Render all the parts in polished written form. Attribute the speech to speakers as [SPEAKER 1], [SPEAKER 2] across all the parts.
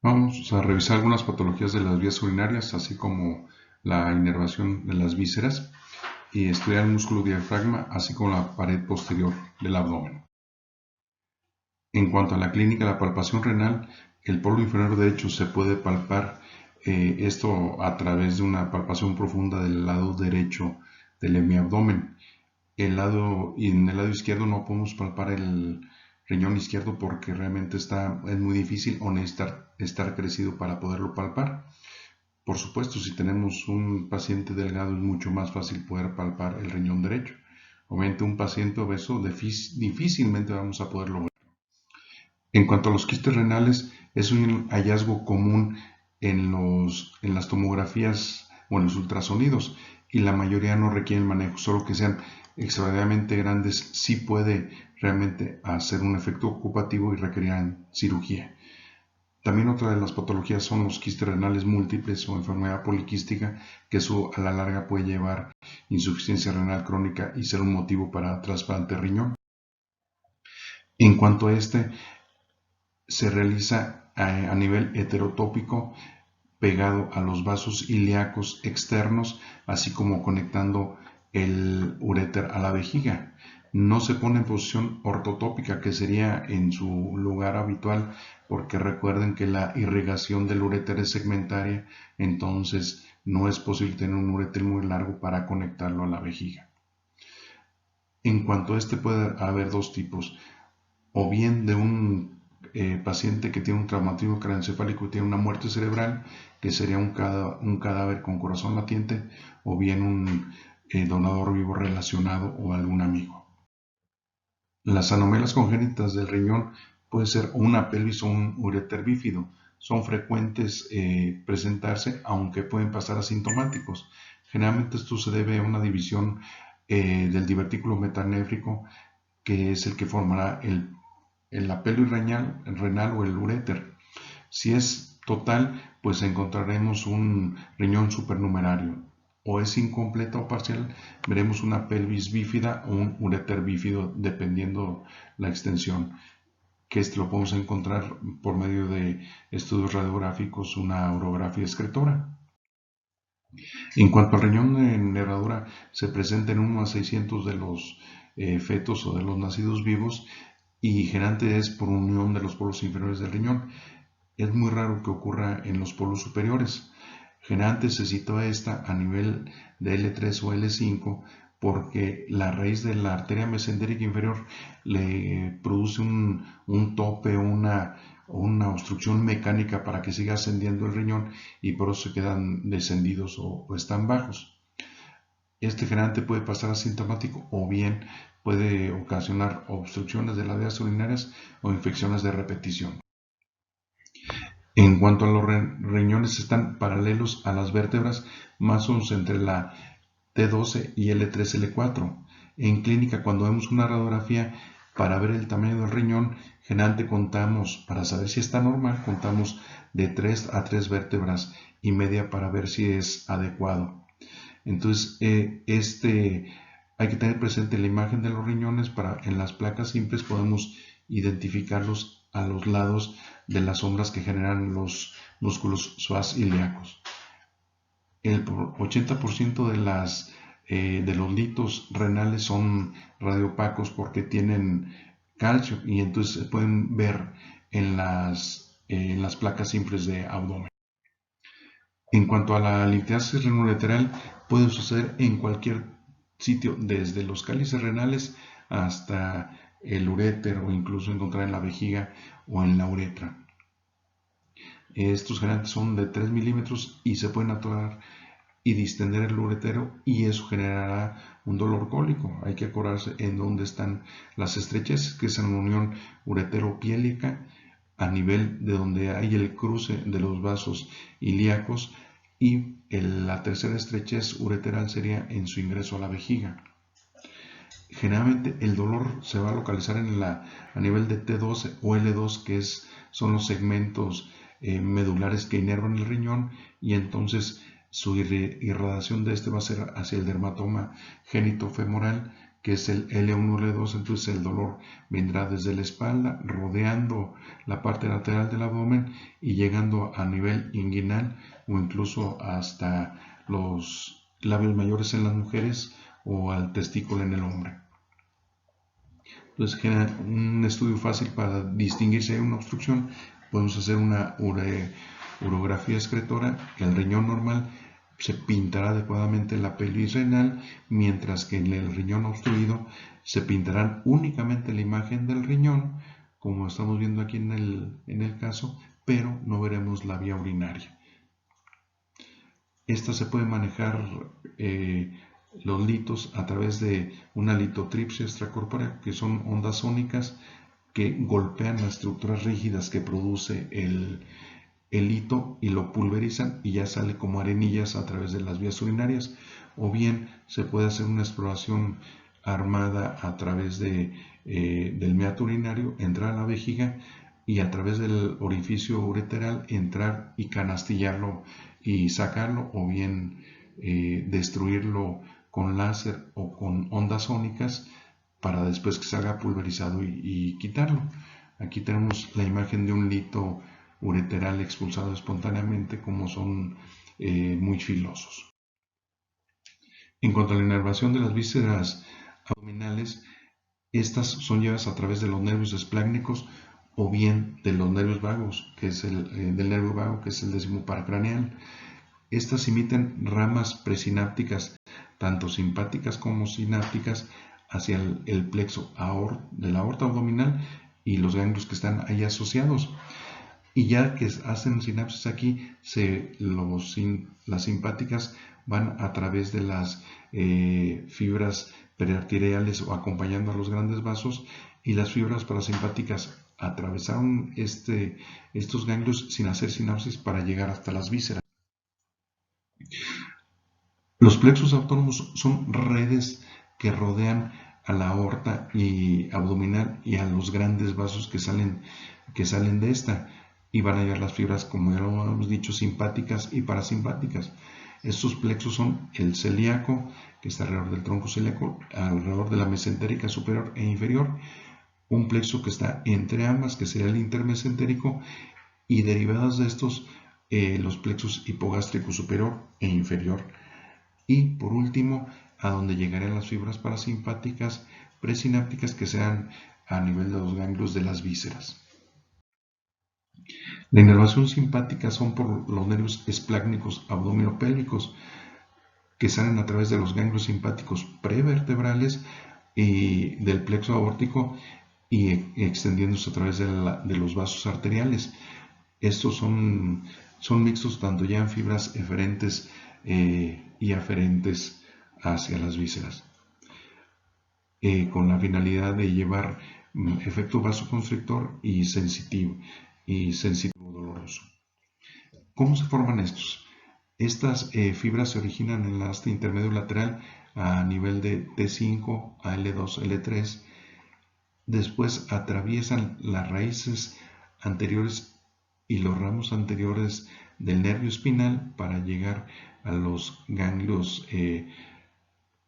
[SPEAKER 1] Vamos a revisar algunas patologías de las vías urinarias, así como la inervación de las vísceras, y estudiar el músculo diafragma, así como la pared posterior del abdomen. En cuanto a la clínica, la palpación renal, el polo inferior derecho se puede palpar, esto a través de una palpación profunda del lado derecho del hemiabdomen. En el lado izquierdo no podemos palpar el riñón izquierdo porque realmente es muy difícil o necesita estar crecido para poderlo palpar. Por supuesto, si tenemos un paciente delgado es mucho más fácil poder palpar el riñón derecho. Obviamente un paciente obeso difícilmente vamos a poderlo ver. En cuanto a los quistes renales, es un hallazgo común en las tomografías o en los ultrasonidos y la mayoría no requieren manejo, solo que sean extraordinariamente grandes sí puede realmente hacer un efecto ocupativo y requerirán cirugía. También otra de las patologías son los quistes renales múltiples o enfermedad poliquística, que eso a la larga puede llevar insuficiencia renal crónica y ser un motivo para trasplante de riñón. En cuanto a este, se realiza a nivel heterotópico pegado a los vasos ilíacos externos, así como conectando el uréter a la vejiga. No se pone en posición ortotópica, que sería en su lugar habitual, porque recuerden que la irrigación del uréter es segmentaria, entonces no es posible tener un uréter muy largo para conectarlo a la vejiga. En cuanto a este puede haber dos tipos, o bien de un paciente que tiene un traumatismo craneoencefálico y tiene una muerte cerebral, que sería un cadáver con corazón latiente, o bien un donador vivo relacionado o algún amigo. Las anomalías congénitas del riñón puede ser una pelvis o un uréter bífido. Son frecuentes presentarse, aunque pueden pasar asintomáticos. Generalmente esto se debe a una división del divertículo metanéfrico, que es el que formará la pelvis renal o el uréter. Si es total, pues encontraremos un riñón supernumerario. O es incompleta o parcial, veremos una pelvis bífida o un uréter bífido, dependiendo la extensión, que lo podemos encontrar por medio de estudios radiográficos, una urografía excretora. En cuanto al riñón de nervadura, se presenta en 1 a 600 de los fetos o de los nacidos vivos y generalmente es por unión de los polos inferiores del riñón. Es muy raro que ocurra en los polos superiores. Generalmente se sitúa esta a nivel de L3 o L5 porque la raíz de la arteria mesentérica inferior le produce un tope, una obstrucción mecánica para que siga ascendiendo el riñón y por eso se quedan descendidos o están bajos. Este generalmente puede pasar asintomático o bien puede ocasionar obstrucciones de las vías urinarias o infecciones de repetición. En cuanto a los riñones, están paralelos a las vértebras, más o menos entre la T12 y L3-L4. En clínica, cuando vemos una radiografía para ver el tamaño del riñón, generalmente contamos, para saber si está normal, contamos de 3 a 3 vértebras y media para ver si es adecuado. Entonces, hay que tener presente la imagen de los riñones para en las placas simples podemos identificarlos a los lados de las sombras que generan los músculos psoas ilíacos. El 80% de los litos renales son radiopacos porque tienen calcio y entonces se pueden ver en las placas simples de abdomen. En cuanto a la litiasis renoureteral, puede suceder en cualquier sitio, desde los cálices renales hasta el uréter o incluso encontrar en la vejiga o en la uretra. Estos generalmente son de 3 milímetros y se pueden atorar y distender el uretero y eso generará un dolor cólico. Hay que acordarse en dónde están las estrecheces, que es en la unión uretero-piélica, a nivel de donde hay el cruce de los vasos ilíacos, y la tercera estrechez ureteral sería en su ingreso a la vejiga. Generalmente el dolor se va a localizar a nivel de T12 o L2, que son los segmentos medulares que inervan el riñón, y entonces su irradiación de este va a ser hacia el dermatoma genitofemoral, que es el L1, L2, entonces el dolor vendrá desde la espalda, rodeando la parte lateral del abdomen y llegando a nivel inguinal o incluso hasta los labios mayores en las mujeres o al testículo en el hombre. Entonces, un estudio fácil para distinguir si hay una obstrucción, podemos hacer una urografía excretora. El riñón normal se pintará adecuadamente la pelvis renal, mientras que en el riñón obstruido se pintará únicamente la imagen del riñón, como estamos viendo aquí en el caso, pero no veremos la vía urinaria. Esta se puede manejar los litos a través de una litotripsia extracorpórea, que son ondas sónicas que golpean las estructuras rígidas que produce el lito y lo pulverizan y ya sale como arenillas a través de las vías urinarias. O bien se puede hacer una exploración armada a través del meato urinario, entrar a la vejiga y a través del orificio ureteral entrar y canastillarlo y sacarlo, o bien destruirlo con láser o con ondas sónicas para después que salga pulverizado y quitarlo. Aquí tenemos la imagen de un lito ureteral expulsado espontáneamente, como son muy filosos. En cuanto a la inervación de las vísceras abdominales, estas son llevadas a través de los nervios esplácnicos o bien de los nervios vagos, que es del nervio vago, que es el décimo paracraneal. Estas imitan ramas presinápticas, tanto simpáticas como sinápticas, hacia el plexo de la aorta abdominal y los ganglios que están ahí asociados. Y ya que hacen sinapsis aquí, las simpáticas van a través de las fibras periarteriales o acompañando a los grandes vasos, y las fibras parasimpáticas atravesaron estos ganglios sin hacer sinapsis para llegar hasta las vísceras. Los plexos autónomos son redes que rodean a la aorta y abdominal y a los grandes vasos que salen de esta, y van a llevar las fibras, como ya lo hemos dicho, simpáticas y parasimpáticas. Estos plexos son el celíaco, que está alrededor del tronco celíaco, alrededor de la mesentérica superior e inferior, un plexo que está entre ambas, que sería el intermesentérico, y derivados de estos, los plexos hipogástrico superior e inferior. Y por último, a donde llegarían las fibras parasimpáticas presinápticas, que sean a nivel de los ganglios de las vísceras. La inervación simpática son por los nervios esplácnicos abdominopélvicos, que salen a través de los ganglios simpáticos prevertebrales y del plexo aórtico y extendiéndose a través de los vasos arteriales. Estos son mixtos, tanto ya en fibras eferentes y aferentes hacia las vísceras, con la finalidad de llevar efecto vasoconstrictor y sensitivo doloroso. ¿Cómo se forman estos? Estas fibras se originan en el asta intermedio lateral a nivel de T5 a L2, L3. Después atraviesan las raíces anteriores y los ramos anteriores del nervio espinal para llegar a los ganglios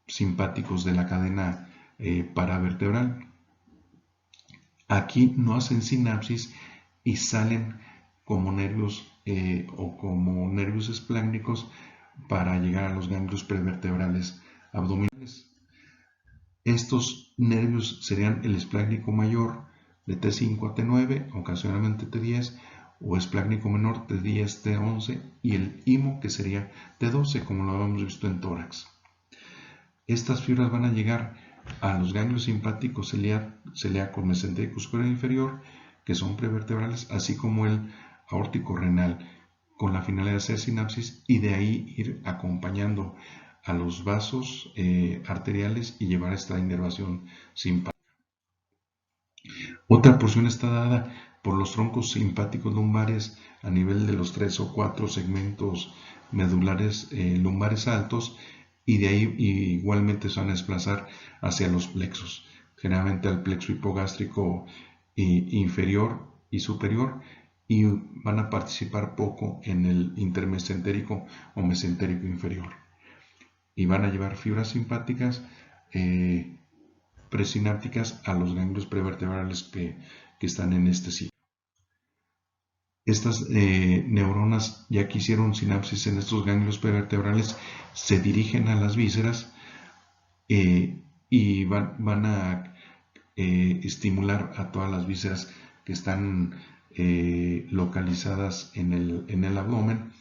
[SPEAKER 1] simpáticos de la cadena paravertebral. Aquí no hacen sinapsis y salen como nervios o como nervios esplácnicos para llegar a los ganglios prevertebrales abdominales. Estos nervios serían el esplácnico mayor de T5 a T9, ocasionalmente T10, o esplácnico menor T10, T11, y el imo, que sería T12, como lo habíamos visto en tórax. Estas fibras van a llegar a los ganglios simpáticos celíaco, mesentérico superior e inferior, que son prevertebrales, así como el aórtico renal, con la finalidad de hacer sinapsis y de ahí ir acompañando a los vasos arteriales y llevar esta inervación simpática. Otra porción está dada por los troncos simpáticos lumbares a nivel de los 3 o 4 segmentos medulares lumbares altos, y de ahí igualmente se van a desplazar hacia los plexos, generalmente al plexo hipogástrico inferior y superior, y van a participar poco en el intermesentérico o mesentérico inferior. Y van a llevar fibras simpáticas presinápticas a los ganglios prevertebrales que están en este sitio. Estas neuronas, ya que hicieron sinapsis en estos ganglios prevertebrales, se dirigen a las vísceras y van a estimular a todas las vísceras que están localizadas en el abdomen.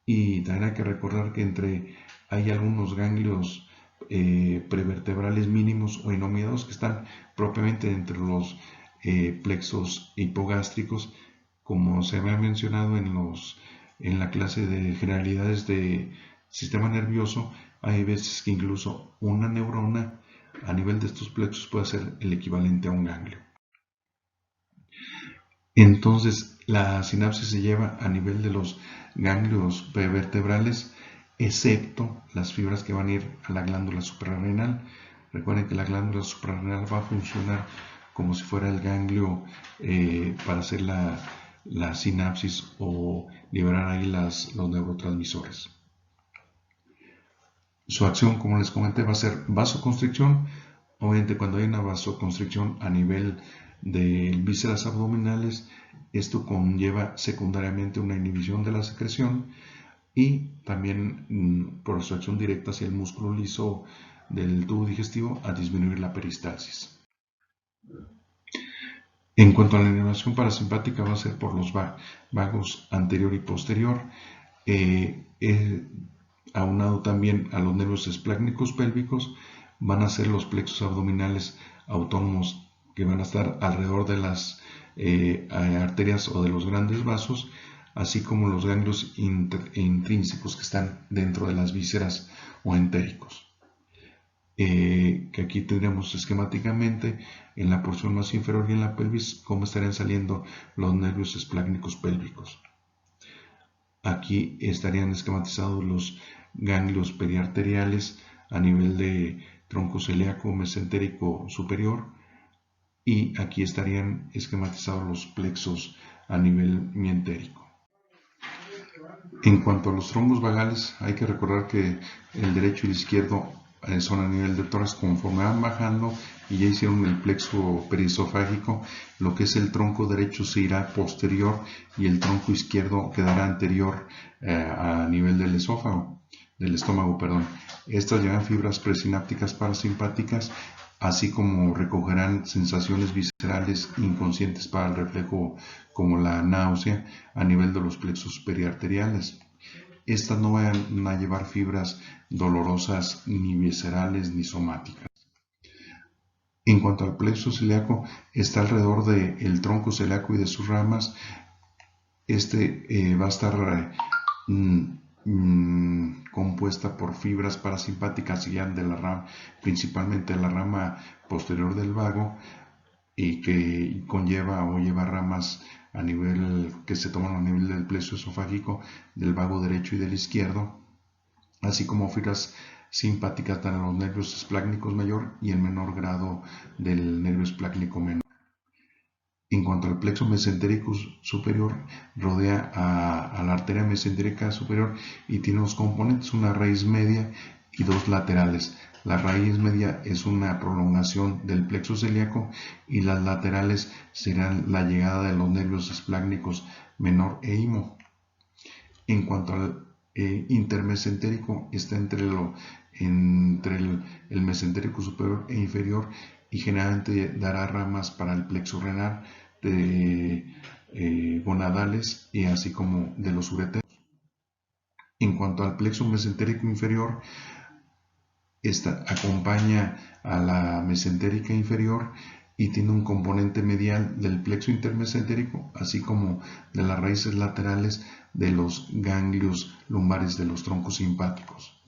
[SPEAKER 1] Y también hay que recordar que hay algunos ganglios prevertebrales mínimos o inomidados que están propiamente entre los plexos hipogástricos, como se había mencionado en la clase de generalidades de sistema nervioso. Hay veces que incluso una neurona a nivel de estos plexos puede ser el equivalente a un ganglio. Entonces, la sinapsis se lleva a nivel de los ganglios prevertebrales, excepto las fibras que van a ir a la glándula suprarrenal. Recuerden que la glándula suprarrenal va a funcionar como si fuera el ganglio para hacer la sinapsis o liberar ahí los neurotransmisores. Su acción, como les comenté, va a ser vasoconstricción. Obviamente, cuando hay una vasoconstricción a nivel de vísceras abdominales, esto conlleva secundariamente una inhibición de la secreción y también por su acción directa hacia el músculo liso del tubo digestivo a disminuir la peristalsis. En cuanto a la inervación parasimpática, va a ser por los vagos anterior y posterior, aunado también a los nervios esplácnicos pélvicos. Van a ser los plexos abdominales autónomos que van a estar alrededor de las arterias o de los grandes vasos, así como los ganglios intrínsecos que están dentro de las vísceras o entéricos. Que aquí tendremos esquemáticamente en la porción más inferior y en la pelvis cómo estarían saliendo los nervios esplácnicos pélvicos. Aquí estarían esquematizados los ganglios periarteriales a nivel de tronco celíaco mesentérico superior, y aquí estarían esquematizados los plexos a nivel mientérico. En cuanto a los troncos vagales, hay que recordar que el derecho y el izquierdo son a nivel de tórax. Conforme van bajando y ya hicieron el plexo perisofágico, lo que es el tronco derecho se irá posterior y el tronco izquierdo quedará anterior a nivel del estómago. Estas llevan fibras presinápticas parasimpáticas, así como recogerán sensaciones viscerales inconscientes para el reflejo, como la náusea, a nivel de los plexos periarteriales. Estas no van a llevar fibras dolorosas ni viscerales ni somáticas. En cuanto al plexo celíaco, está alrededor del tronco celíaco y de sus ramas. Va a estar compuesta por fibras parasimpáticas y de la rama, principalmente la rama posterior del vago, y que conlleva o lleva ramas a nivel que se toman a nivel del plexo esofágico, del vago derecho y del izquierdo, así como fibras simpáticas de los nervios esplácnicos mayor y en menor grado del nervio esplácnico menor. En cuanto al plexo mesentérico superior, rodea a la arteria mesentérica superior y tiene dos componentes, una raíz media y dos laterales. La raíz media es una prolongación del plexo celíaco y las laterales serán la llegada de los nervios esplácnicos menor e imo. En cuanto al intermesentérico, está entre el mesentérico superior e inferior, y generalmente dará ramas para el plexo renal, gonadales y así como de los ureteros. En cuanto al plexo mesentérico inferior, esta acompaña a la mesentérica inferior y tiene un componente medial del plexo intermesentérico, así como de las raíces laterales de los ganglios lumbares de los troncos simpáticos.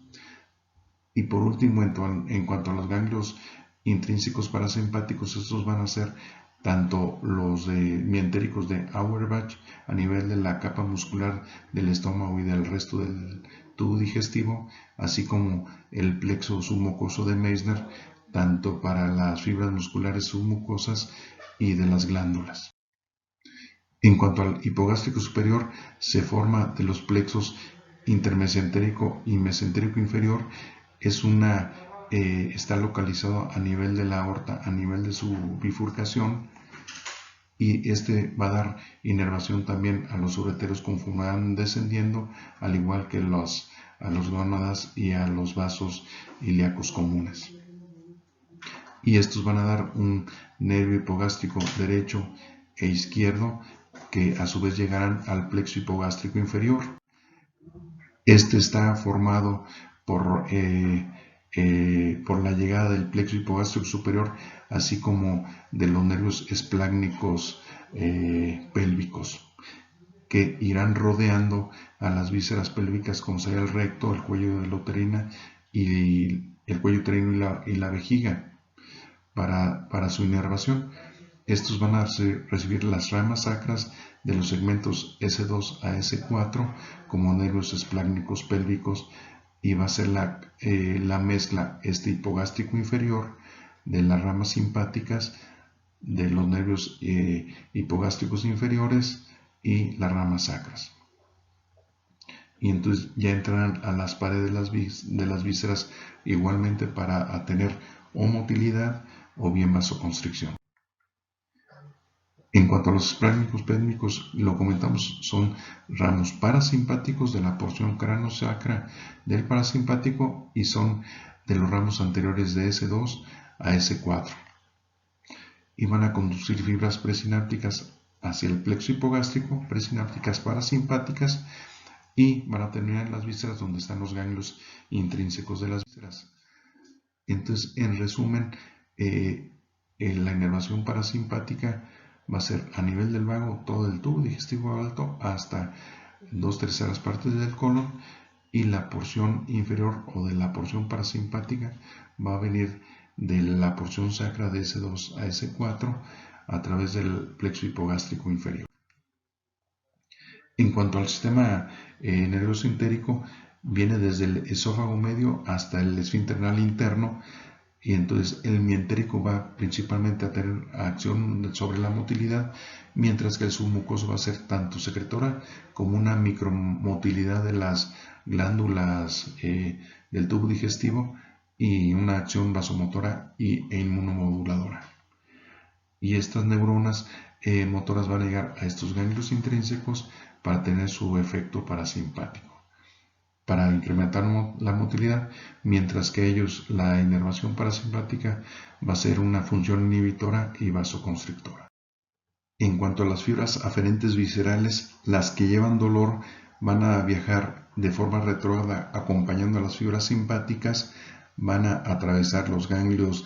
[SPEAKER 1] Y por último, en cuanto a los ganglios intrínsecos parasimpáticos, estos van a ser tanto los mientéricos de Auerbach a nivel de la capa muscular del estómago y del resto del tubo digestivo, así como el plexo submucoso de Meissner, tanto para las fibras musculares submucosas y de las glándulas. En cuanto al hipogástrico superior, se forma de los plexos intermesentérico y mesentérico inferior. Es una está localizado a nivel de la aorta, a nivel de su bifurcación, y este va a dar inervación también a los ureteros conforme van descendiendo, al igual que a los gónadas y a los vasos ilíacos comunes. Y estos van a dar un nervio hipogástrico derecho e izquierdo que a su vez llegarán al plexo hipogástrico inferior. Este está formado por la llegada del plexo hipogástrico superior, así como de los nervios esplácnicos pélvicos, que irán rodeando a las vísceras pélvicas, como sería el recto, el cuello de la uterina y el cuello uterino y la vejiga para su inervación. Estos van a recibir las ramas sacras de los segmentos S2 a S4 como nervios esplácnicos pélvicos, y va a ser la mezcla hipogástrico inferior de las ramas simpáticas de los nervios hipogástricos inferiores y las ramas sacras. Y entonces ya entrarán a las paredes de las vísceras igualmente para tener o motilidad o bien vasoconstricción. En cuanto a los esplácnicos pélvicos, lo comentamos, son ramos parasimpáticos de la porción cráneo-sacra del parasimpático y son de los ramos anteriores de S2 a S4. Y van a conducir fibras presinápticas hacia el plexo hipogástrico, presinápticas parasimpáticas, y van a terminar en las vísceras donde están los ganglios intrínsecos de las vísceras. Entonces, en resumen, la inervación parasimpática va a ser a nivel del vago todo el tubo digestivo alto hasta 2/3 partes del colon, y la porción inferior o de la porción parasimpática va a venir de la porción sacra de S2 a S4 a través del plexo hipogástrico inferior. En cuanto al sistema nervioso entérico, viene desde el esófago medio hasta el esfínter anal interno, y entonces el mientérico va principalmente a tener acción sobre la motilidad, mientras que el submucoso va a ser tanto secretora como una micromotilidad de las glándulas del tubo digestivo, y una acción vasomotora e inmunomoduladora. Y estas neuronas motoras van a llegar a estos ganglios intrínsecos para tener su efecto parasimpático, para incrementar la motilidad, mientras que ellos, la inervación parasimpática, va a ser una función inhibitora y vasoconstrictora. En cuanto a las fibras aferentes viscerales, las que llevan dolor van a viajar de forma retrógrada acompañando a las fibras simpáticas, van a atravesar los ganglios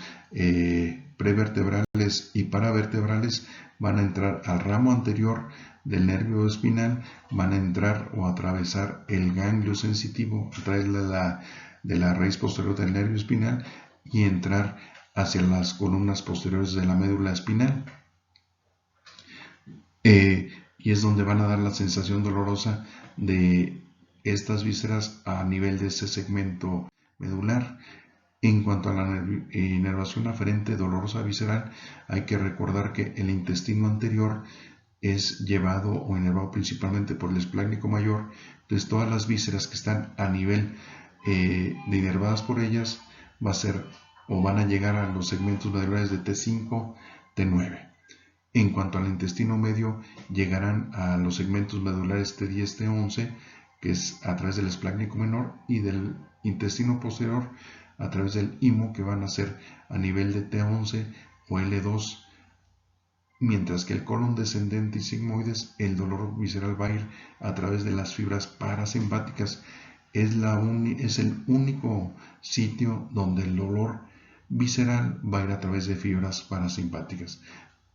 [SPEAKER 1] prevertebrales y paravertebrales, van a entrar al ramo anterior del nervio espinal, van a entrar o atravesar el ganglio sensitivo a través de la raíz posterior del nervio espinal y entrar hacia las columnas posteriores de la médula espinal. Y es donde van a dar la sensación dolorosa de estas vísceras a nivel de ese segmento medular. En cuanto a la inervación aferente dolorosa visceral, hay que recordar que el intestino anterior es llevado o inervado principalmente por el esplácnico mayor. Entonces todas las vísceras que están a nivel de inervadas por ellas va a ser o van a llegar a los segmentos medulares de T5, T9. En cuanto al intestino medio, llegarán a los segmentos medulares T10, T11, que es a través del esplácnico menor, y del intestino posterior a través del himo, que van a ser a nivel de T11 o L2, mientras que el colon descendente y sigmoides, el dolor visceral va a ir a través de las fibras parasimpáticas. Es el único sitio donde el dolor visceral va a ir a través de fibras parasimpáticas.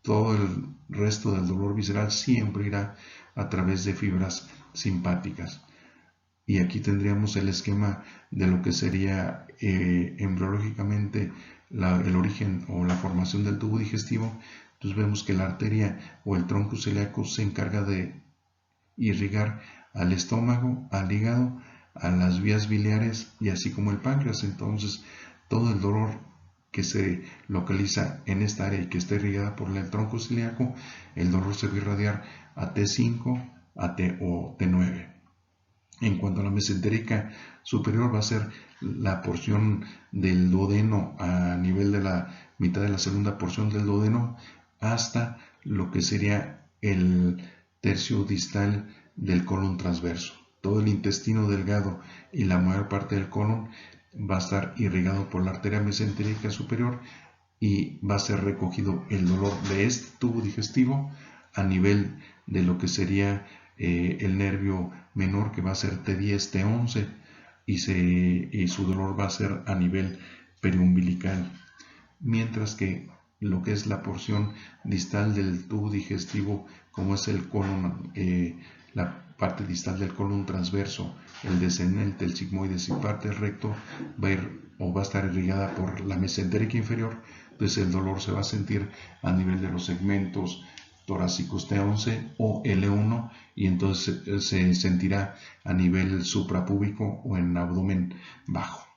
[SPEAKER 1] Todo el resto del dolor visceral siempre irá a través de fibras simpáticas. Y aquí tendríamos el esquema de lo que sería embriológicamente el origen o la formación del tubo digestivo. Entonces vemos que la arteria o el tronco celíaco se encarga de irrigar al estómago, al hígado, a las vías biliares y así como el páncreas. Entonces todo el dolor que se localiza en esta área y que está irrigada por el tronco celíaco, el dolor se va a irradiar a T5 o T9. En cuanto a la mesentérica superior, va a ser la porción del duodeno a nivel de la mitad de la segunda porción del duodeno hasta lo que sería el tercio distal del colon transverso. Todo el intestino delgado y la mayor parte del colon va a estar irrigado por la arteria mesentérica superior y va a ser recogido el dolor de este tubo digestivo a nivel de lo que sería el nervio menor, que va a ser T10, T11, y su dolor va a ser a nivel periumbilical, mientras que lo que es la porción distal del tubo digestivo, como es el colon, la parte distal del colon transverso, el descendente, el sigmoides y parte del recto, va a ir o va a estar irrigada por la mesentérica inferior. Entonces el dolor se va a sentir a nivel de los segmentos torácicos T11 o L1, y entonces se sentirá a nivel suprapúbico o en abdomen bajo.